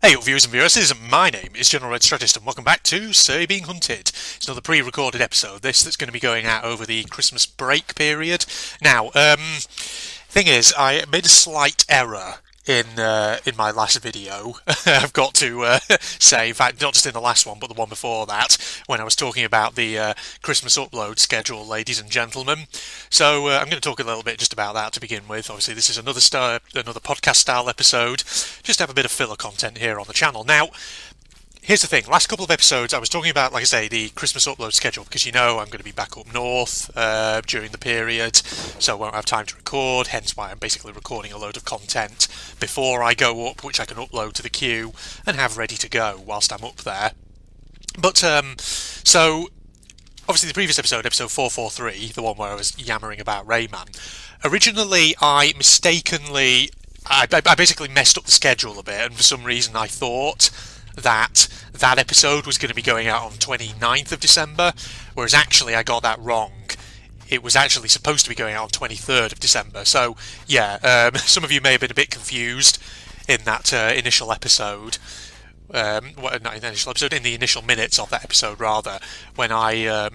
Hey up viewers and viewers, my name is General Red Strategist and welcome back to So Being Hunted. It's another pre-recorded episode, that's going to be going out over the Christmas break period. Now, thing is, I made a slight error in my last video. I've got to say, in fact, not just in the last one, but the one before that, when I was talking about the Christmas upload schedule, ladies and gentlemen. So I'm going to talk a little bit just about that to begin with. Obviously, this is another podcast style episode. Just have a bit of filler content here on the channel. Now, here's the thing, last couple of episodes I was talking about, like I say, the Christmas upload schedule, because I'm going to be back up north during the period, so I won't have time to record, hence why I'm basically recording a load of content before I go up, which I can upload to the queue and have ready to go whilst I'm up there. But, so, obviously the previous episode 443, the one where I was yammering about Rayman, originally I basically messed up the schedule a bit, and for some reason I thought that episode was going to be going out on 29th of December, whereas actually I got that wrong. It was actually supposed to be going out on 23rd of December. So, yeah, some of you may have been a bit confused in that initial episode. Not in the initial episode, in the initial minutes of that episode, rather, when I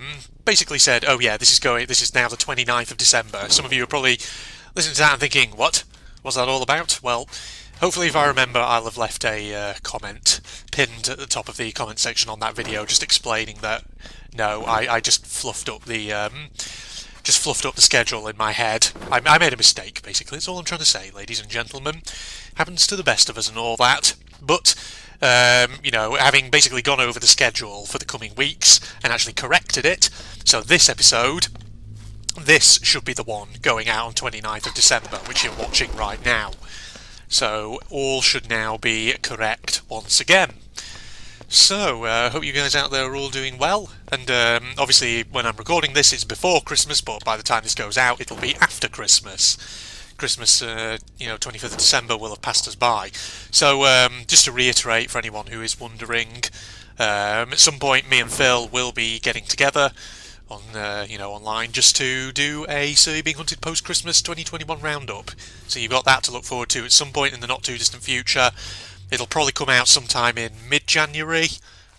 basically said, oh yeah, this is now the 29th of December. Some of you are probably listening to that and thinking, what was that all about? Well, hopefully, if I remember, I'll have left a comment pinned at the top of the comment section on that video, just explaining that no, I just fluffed up the schedule in my head. I made a mistake, basically. That's all I'm trying to say, ladies and gentlemen. Happens to the best of us and all that. But having basically gone over the schedule for the coming weeks and actually corrected it, so this episode, this should be the one going out on 29th of December, which you're watching right now. So, all should now be correct once again. So, hope you guys out there are all doing well. And obviously, when I'm recording this, it's before Christmas, but by the time this goes out, it'll be after Christmas. Christmas, 25th of December will have passed us by. So, just to reiterate for anyone who is wondering, at some point, me and Phil will be getting together on online, just to do a So Being Hunted post-Christmas 2021 roundup. So you've got that to look forward to at some point in the not-too-distant future. It'll probably come out sometime in mid-January,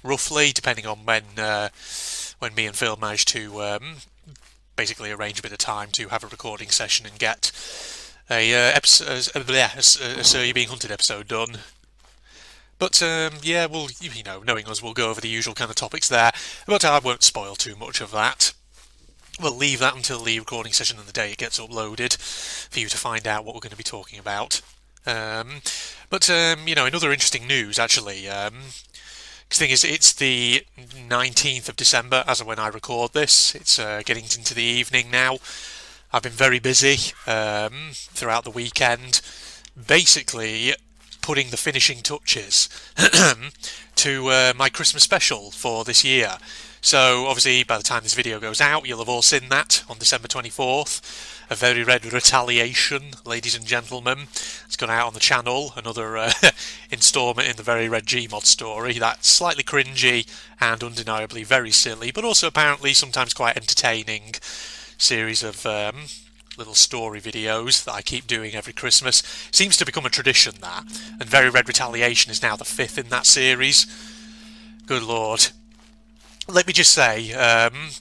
roughly, depending on when me and Phil manage to basically arrange a bit of time to have a recording session and get a So Being Hunted episode done. But, we'll, knowing us, we'll go over the usual kind of topics there, but I won't spoil too much of that. We'll leave that until the recording session and the day it gets uploaded for you to find out what we're going to be talking about. In other interesting news, actually, the thing is, it's the 19th of December as of when I record this. It's getting into the evening now. I've been very busy throughout the weekend, basically putting the finishing touches to my Christmas special for this year. So obviously by the time this video goes out, you'll have all seen that on December 24th. A very Red Retaliation, ladies and gentlemen. It's gone out on the channel, another instalment in the Very Red Gmod story. That's slightly cringy and undeniably very silly, but also apparently sometimes quite entertaining series of little story videos that I keep doing every Christmas. Seems to become a tradition, that, and Very Red Retaliation is now the 5th in that series. Good lord. Let me just say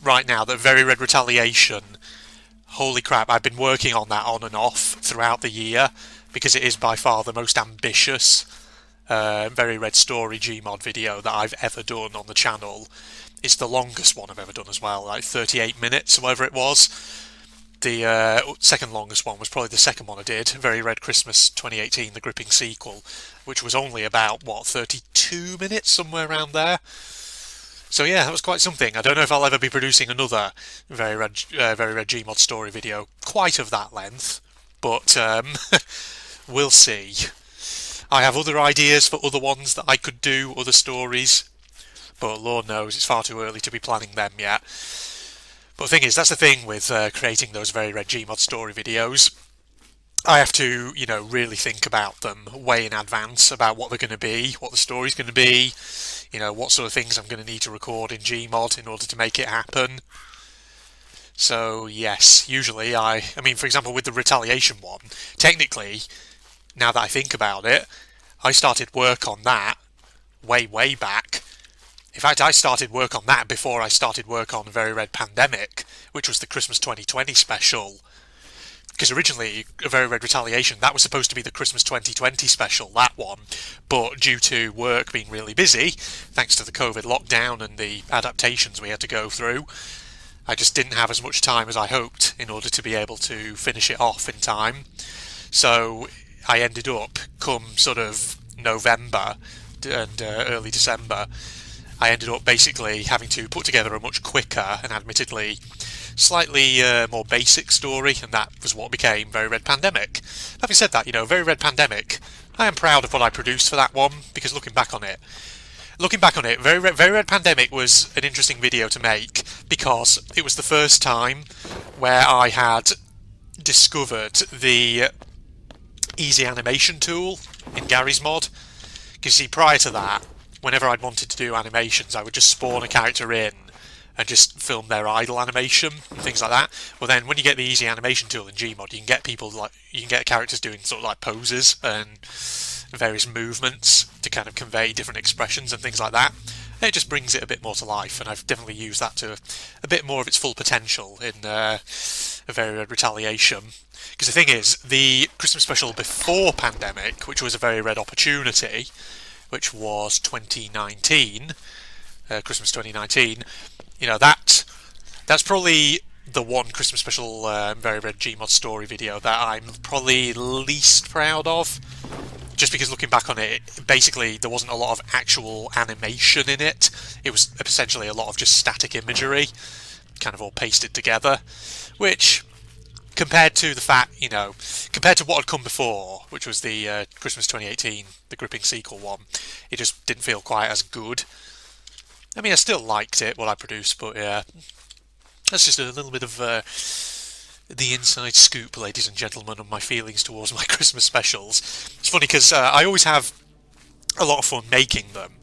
right now that Very Red Retaliation, holy crap, I've been working on that on and off throughout the year, because it is by far the most ambitious Very Red Story Gmod video that I've ever done on the channel. It's the longest one I've ever done as well, like 38 minutes, or whatever it was. The second longest one was probably the second one I did, Very Red Christmas 2018, the gripping sequel, which was only about, 32 minutes, somewhere around there. So yeah, that was quite something. I don't know if I'll ever be producing another Very Red Gmod story video quite of that length, but we'll see. I have other ideas for other ones that I could do, other stories, but Lord knows it's far too early to be planning them yet. But the thing is, that's the thing with creating those Very Red Gmod story videos. I have to, really think about them way in advance about what they're going to be, what the story's going to be, what sort of things I'm going to need to record in Gmod in order to make it happen. So, yes, usually for example, with the Retaliation one, technically, now that I think about it, I started work on that way back. In fact, I started work on that before I started work on Very Red Pandemic, which was the Christmas 2020 special. Because originally, Very Red Retaliation, that was supposed to be the Christmas 2020 special, that one. But due to work being really busy, thanks to the COVID lockdown and the adaptations we had to go through, I just didn't have as much time as I hoped in order to be able to finish it off in time. So I ended up, come sort of November and early December, I ended up basically having to put together a much quicker and admittedly slightly more basic story, and that was what became Very Red Pandemic. Having said that, Very Red Pandemic, I am proud of what I produced for that one, because looking back on it, Very Red Pandemic was an interesting video to make, because it was the first time where I had discovered the easy animation tool in Gary's mod. Because see, prior to that, whenever I'd wanted to do animations, I would just spawn a character in and just film their idle animation and things like that. Well, then when you get the easy animation tool in Gmod, you can get characters doing sort of like poses and various movements to kind of convey different expressions and things like that. And it just brings it a bit more to life, and I've definitely used that to a bit more of its full potential in a Very Red Retaliation. Because the thing is, the Christmas special before Pandemic, which was a Very Red Opportunity, which was 2019, Christmas 2019, that's probably the one Christmas special Very Red Gmod story video that I'm probably least proud of. Just because looking back on it, basically there wasn't a lot of actual animation in it. It was essentially a lot of just static imagery, kind of all pasted together, which, compared to the fact, compared to what had come before, which was the Christmas 2018, the gripping sequel one, it just didn't feel quite as good. I mean, I still liked it, what I produced, but yeah, that's just a little bit of the inside scoop, ladies and gentlemen, on my feelings towards my Christmas specials. It's funny because I always have a lot of fun making them.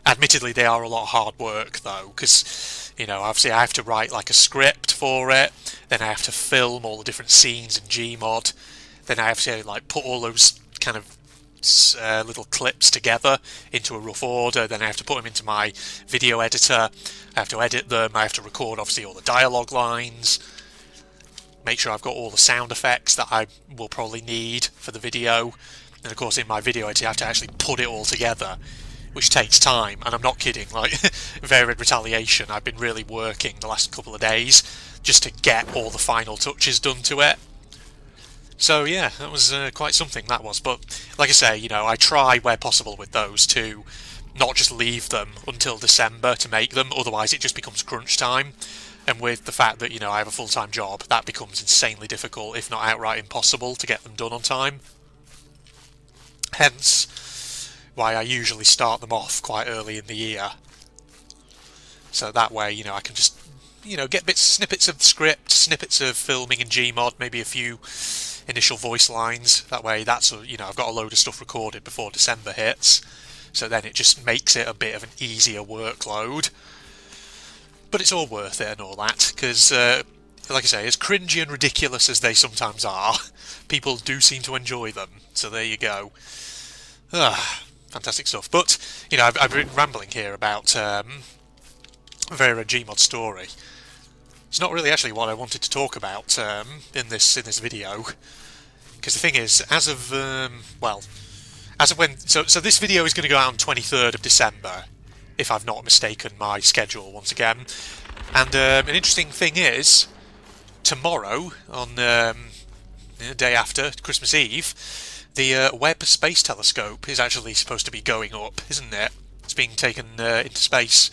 Admittedly, they are a lot of hard work, though, because, obviously I have to write like a script for it, then I have to film all the different scenes in Gmod, then I have to put all those kind of little clips together into a rough order, then I have to put them into my video editor, I have to edit them, I have to record obviously all the dialogue lines, make sure I've got all the sound effects that I will probably need for the video, and of course in my video editor I have to actually put it all together, which takes time, and I'm not kidding. Very Red Retaliation, I've been really working the last couple of days just to get all the final touches done to it. So yeah, that was quite something, that was. But like I say, I try where possible with those to not just leave them until December to make them, otherwise it just becomes crunch time. And with the fact that, I have a full-time job, that becomes insanely difficult, if not outright impossible, to get them done on time. Hence why I usually start them off quite early in the year. So that way, I can just, get snippets of the script, snippets of filming in Gmod, maybe a few initial voice lines. That way, I've got a load of stuff recorded before December hits. So then it just makes it a bit of an easier workload. But it's all worth it and all that, because, like I say, as cringy and ridiculous as they sometimes are, people do seem to enjoy them. So there you go. Fantastic stuff. But, I've been rambling here about Very Red Gmod story. It's not really actually what I wanted to talk about in this video, because the thing is, as of when, so this video is going to go out on 23rd of December, if I've not mistaken my schedule once again. And an interesting thing is, tomorrow, on the day after Christmas Eve, the Webb Space Telescope is actually supposed to be going up, isn't it? It's being taken into space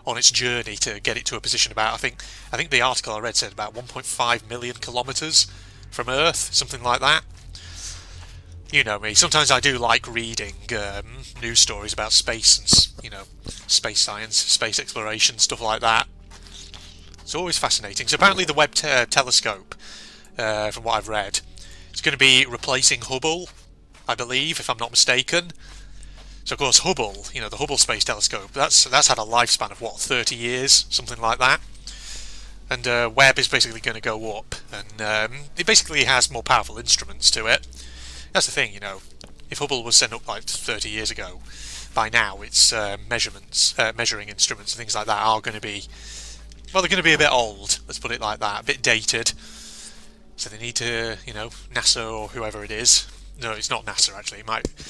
on its journey to get it to a position about, I think the article I read said about 1.5 million kilometres from Earth, something like that. You know me, sometimes I do like reading news stories about space and, space science, space exploration, stuff like that. It's always fascinating. So apparently the Webb telescope, from what I've read, is going to be replacing Hubble, I believe, if I'm not mistaken. So of course Hubble, the Hubble Space Telescope, that's had a lifespan of 30 years, something like that. And Webb is basically going to go up, and it basically has more powerful instruments to it. That's the thing, if Hubble was sent up like 30 years ago, by now its measuring instruments and things like that are going to be, well, they're going to be a bit old, let's put it like that, a bit dated. So they need to, NASA or whoever it is. No, it's not NASA actually.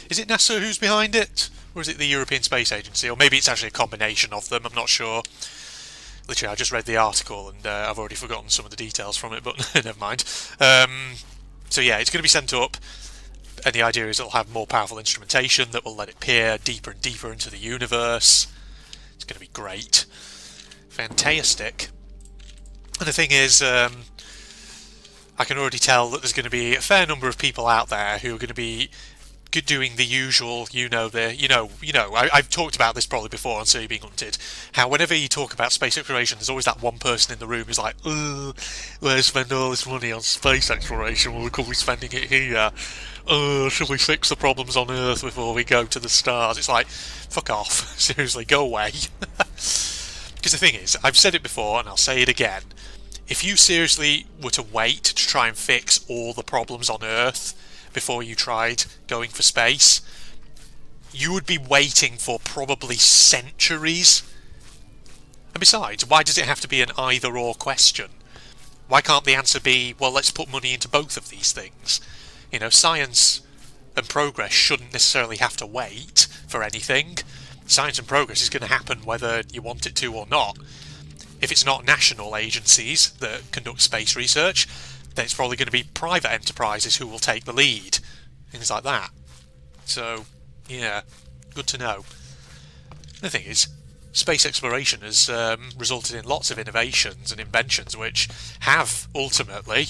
Is it NASA who's behind it? Or is it the European Space Agency? Or maybe it's actually a combination of them, I'm not sure. Literally, I just read the article and I've already forgotten some of the details from it, but never mind. So yeah, it's going to be sent up, and the idea is it'll have more powerful instrumentation that will let it peer deeper and deeper into the universe. It's going to be great. Fantastic. And the thing is, I can already tell that there's going to be a fair number of people out there who are going to be doing the usual, I've talked about this probably before on So You're Being Hunted, how whenever you talk about space exploration, there's always that one person in the room who's like, why spend all this money on space exploration when we could be spending it here? Should we fix the problems on Earth before we go to the stars? It's like, fuck off, seriously, go away. Because the thing is, I've said it before and I'll say it again, if you seriously were to wait to try and fix all the problems on Earth before you tried going for space, you would be waiting for probably centuries. And besides, why does it have to be an either-or question? Why can't the answer be, well, let's put money into both of these things? Science and progress shouldn't necessarily have to wait for anything. Science and progress is going to happen whether you want it to or not. If it's not national agencies that conduct space research, then it's probably going to be private enterprises who will take the lead. Things like that. So, yeah, good to know. The thing is, space exploration has resulted in lots of innovations and inventions which have, ultimately,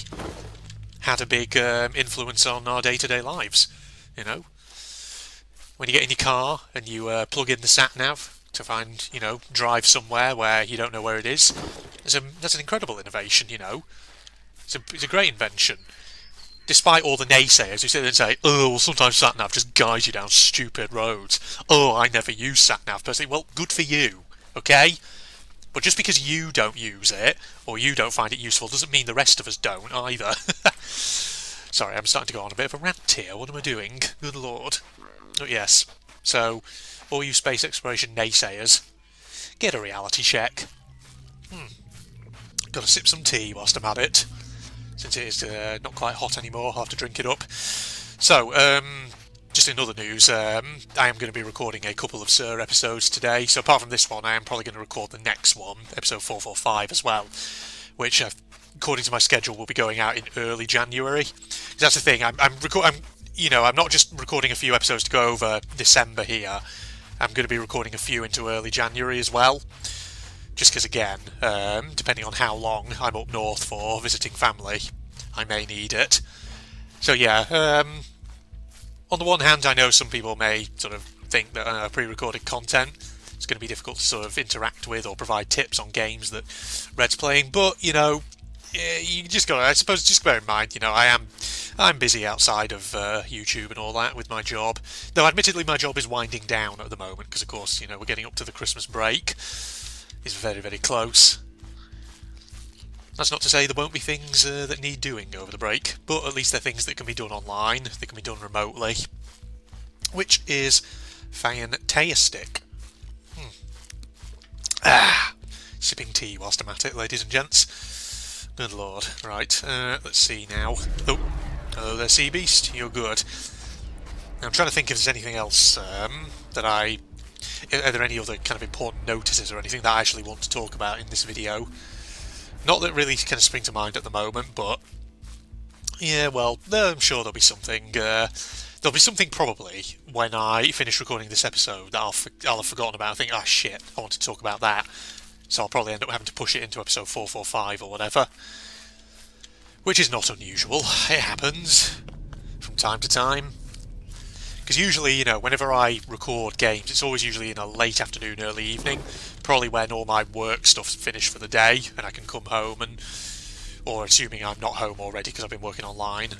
had a big influence on our day-to-day lives. When you get in your car and you plug in the sat-nav to find, drive somewhere where you don't know where it is, that's an incredible innovation, It's a great invention. Despite all the naysayers who sit there and say, well, sometimes sat-nav just guides you down stupid roads. I never use sat-nav personally. Well, good for you, okay? But just because you don't use it, or you don't find it useful, doesn't mean the rest of us don't either. Sorry, I'm starting to go on a bit of a rant here. What am I doing? Good lord. Oh, yes. So, all you space exploration naysayers, get a reality check. Gotta sip some tea whilst I'm at it. Since it is not quite hot anymore, I'll have to drink it up. So, just in other news, I am going to be recording a couple of Sir episodes today. So apart from this one, I am probably going to record the next one, episode 445 as well, which, according to my schedule, will be going out in early January. 'Cause that's the thing, I'm not just recording a few episodes to go over December here. I'm going to be recording a few into early January as well. Just because, again, depending on how long I'm up north for visiting family, I may need it. So yeah, on the one hand, I know some people may sort of think that pre-recorded content is going to be difficult to sort of interact with or provide tips on games that Red's playing, but, you just got to, I suppose, just bear in mind, I'm busy outside of YouTube and all that with my job. Though, admittedly, my job is winding down at the moment because, of course, we're getting up to the Christmas break. It's very, very close. That's not to say there won't be things that need doing over the break, but at least they're things that can be done online, they can be done remotely, which is fantastic. Sipping tea whilst I'm at it, ladies and gents. Good lord. Right, let's see now. Oh, hello there, Sea Beast. You're good. Now, I'm trying to think if there's anything else that I... Are there any other kind of important notices or anything that I actually want to talk about in this video? Not that really kind of spring to mind at the moment, but... Yeah, well, I'm sure there'll be something. There'll be something probably when I finish recording this episode that I'll have forgotten about. I think, shit, I want to talk about that. So I'll probably end up having to push it into episode 445 or whatever. Which is not unusual. It happens from time to time. Because usually, whenever I record games, it's always usually in a late afternoon, early evening. Probably when all my work stuff's finished for the day and I can come home or assuming I'm not home already because I've been working online,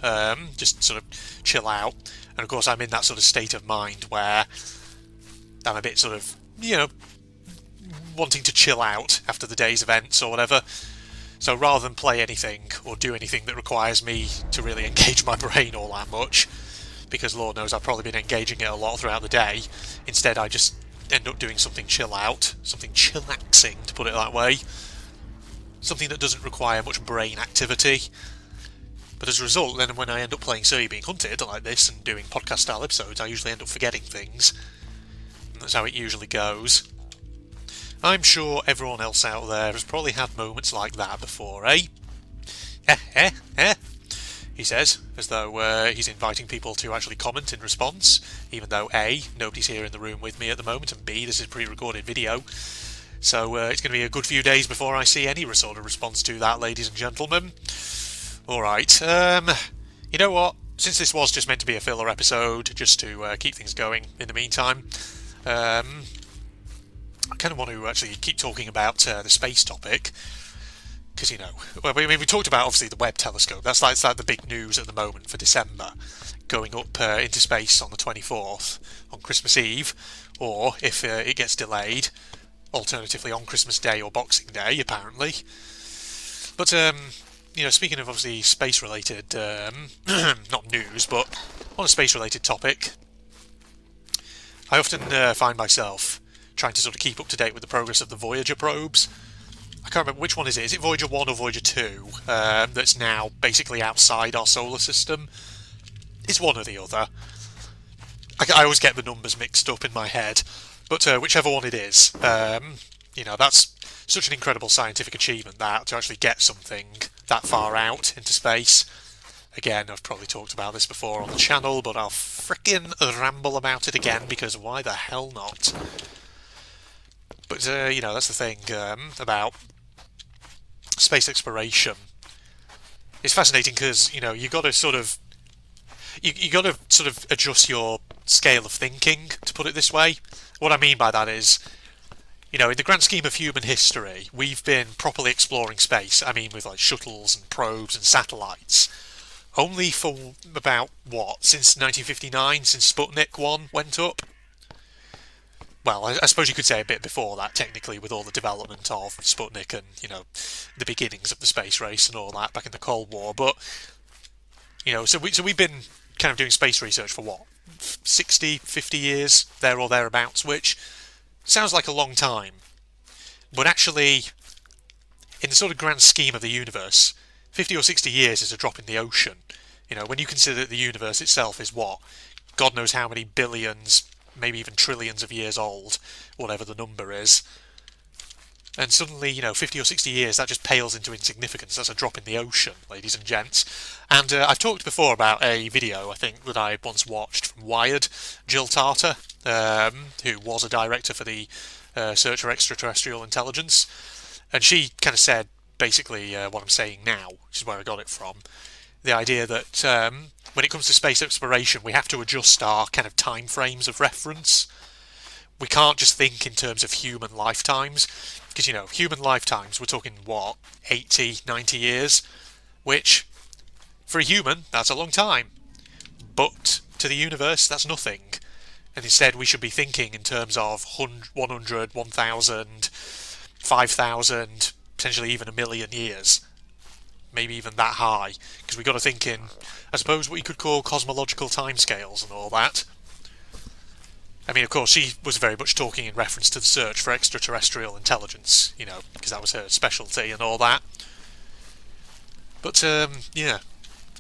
just sort of chill out. And of course I'm in that sort of state of mind where I'm a bit sort of, wanting to chill out after the day's events or whatever. So rather than play anything or do anything that requires me to really engage my brain all that much, because Lord knows I've probably been engaging it a lot throughout the day. Instead, I just end up doing something chill out, something chillaxing, to put it that way. Something that doesn't require much brain activity. But as a result, then when I end up playing So You're Being Hunted like this and doing podcast-style episodes, I usually end up forgetting things. And that's how it usually goes. I'm sure everyone else out there has probably had moments like that before, eh? He says, as though he's inviting people to actually comment in response, even though A, nobody's here in the room with me at the moment, and B, this is a pre-recorded video. So it's going to be a good few days before I see any sort of response to that, ladies and gentlemen. Alright, you know what? Since this was just meant to be a filler episode, just to keep things going in the meantime, I kind of want to actually keep talking about the space topic. Because, you know, well, I mean, we talked about, obviously, the Webb telescope. That's like the big news at the moment for December. Going up into space on the 24th, on Christmas Eve. Or, if it gets delayed, alternatively on Christmas Day or Boxing Day, apparently. But, you know, speaking of, obviously, space-related, not news, but on a space-related topic, I often find myself trying to sort of keep up to date with the progress of the Voyager probes. I can't remember which one is it. Is it Voyager 1 or Voyager 2 that's now basically outside our solar system? It's one or the other. I always get the numbers mixed up in my head. But whichever one it is, you know, that's such an incredible scientific achievement that to actually get something that far out into space. Again, I've probably talked about this before on the channel, but I'll frickin' ramble about it again because why the hell not? But, you know, that's the thing about space exploration. It's fascinating because, you know, you got to sort of adjust your scale of thinking, to put it this way. What I mean by that is, you know, in the grand scheme of human history, we've been properly exploring space. I mean, with like shuttles and probes and satellites. Only for about, what, since 1959, since Sputnik 1 went up? Well, I suppose you could say a bit before that, technically, with all the development of Sputnik and, you know, the beginnings of the space race and all that back in the Cold War. But, you know, so we've been kind of doing space research for, what, 60, 50 years, there or thereabouts, which sounds like a long time. But actually, in the sort of grand scheme of the universe, 50 or 60 years is a drop in the ocean. You know, when you consider that the universe itself is, what, God knows how many billions, maybe even trillions of years old, whatever the number is. And suddenly, you know, 50 or 60 years, that just pales into insignificance. That's a drop in the ocean, ladies and gents. And I've talked before about a video, I think, that I once watched from Wired, Jill Tarter, who was a director for the Search for Extraterrestrial Intelligence. And she kind of said, basically, what I'm saying now, which is where I got it from. The idea that when it comes to space exploration, we have to adjust our kind of time frames of reference. We can't just think in terms of human lifetimes, because, you know, human lifetimes, we're talking, what, 80, 90 years, which, for a human, that's a long time. But to the universe, that's nothing. And instead, we should be thinking in terms of 100, 1,000, 5,000, potentially even a million years. Maybe even that high, because we've got to think in, I suppose, what you could call cosmological timescales and all that. I mean, of course, she was very much talking in reference to the search for extraterrestrial intelligence, you know, because that was her specialty and all that. But, yeah,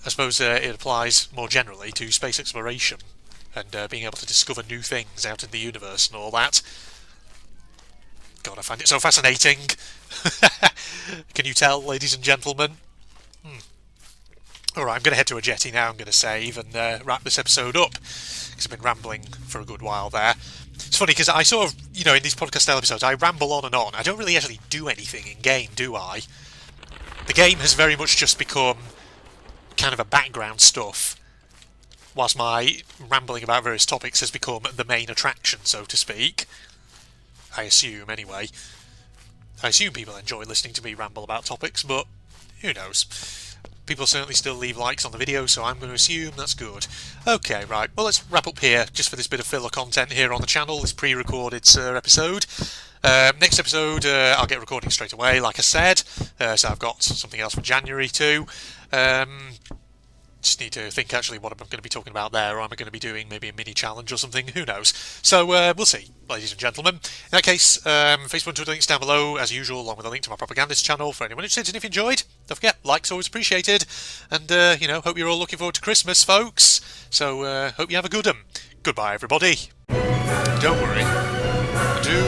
I suppose it applies more generally to space exploration and being able to discover new things out in the universe and all that. God, I find it so fascinating. Can you tell, ladies and gentlemen? Alright, I'm going to head to a jetty now, I'm going to save and wrap this episode up, because I've been rambling for a good while there. It's funny, because I sort of, you know, in these podcast-style episodes, I ramble on and on. I don't really actually do anything in-game, do I? The game has very much just become kind of a background stuff, whilst my rambling about various topics has become the main attraction, so to speak. I assume, anyway. I assume people enjoy listening to me ramble about topics, but who knows? People certainly still leave likes on the video, so I'm going to assume that's good. Okay, right, well, let's wrap up here, just for this bit of filler content here on the channel, this pre-recorded episode. Next episode, I'll get recording straight away, like I said, so I've got something else for January too. just need to think actually what I'm going to be talking about there, or am I going to be doing maybe a mini challenge or something? Who knows? So we'll see, ladies and gentlemen. In that case, Facebook and Twitter links down below, as usual, along with a link to my propagandist channel for anyone interested. And if you enjoyed, don't forget, likes always appreciated. And, hope you're all looking forward to Christmas, folks. So hope you have a good one. Goodbye, everybody. Don't worry. Do,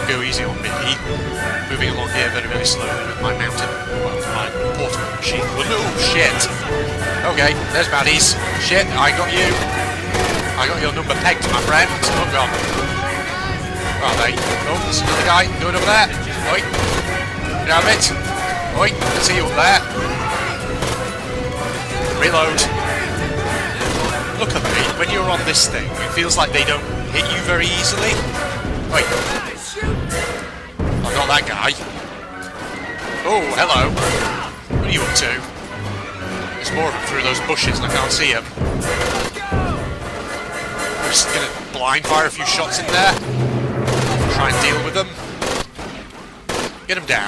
go easy on me. Moving along here very, very slowly with my my portable machine. Oh, shit. Okay, there's baddies. Shit, I got you. I got your number pegged, my friend. Oh, God. Where are they? Oh, there's another guy going over there. Oi. Grab it. Oi, I see you up there. Reload. Look at me. When you're on this thing, it feels like they don't hit you very easily. Wait. I got that guy. Oh, hello. What are you up to? There's more of them through those bushes and I can't see them. I'm just going to blind fire a few shots in there. Try and deal with them. Get them down.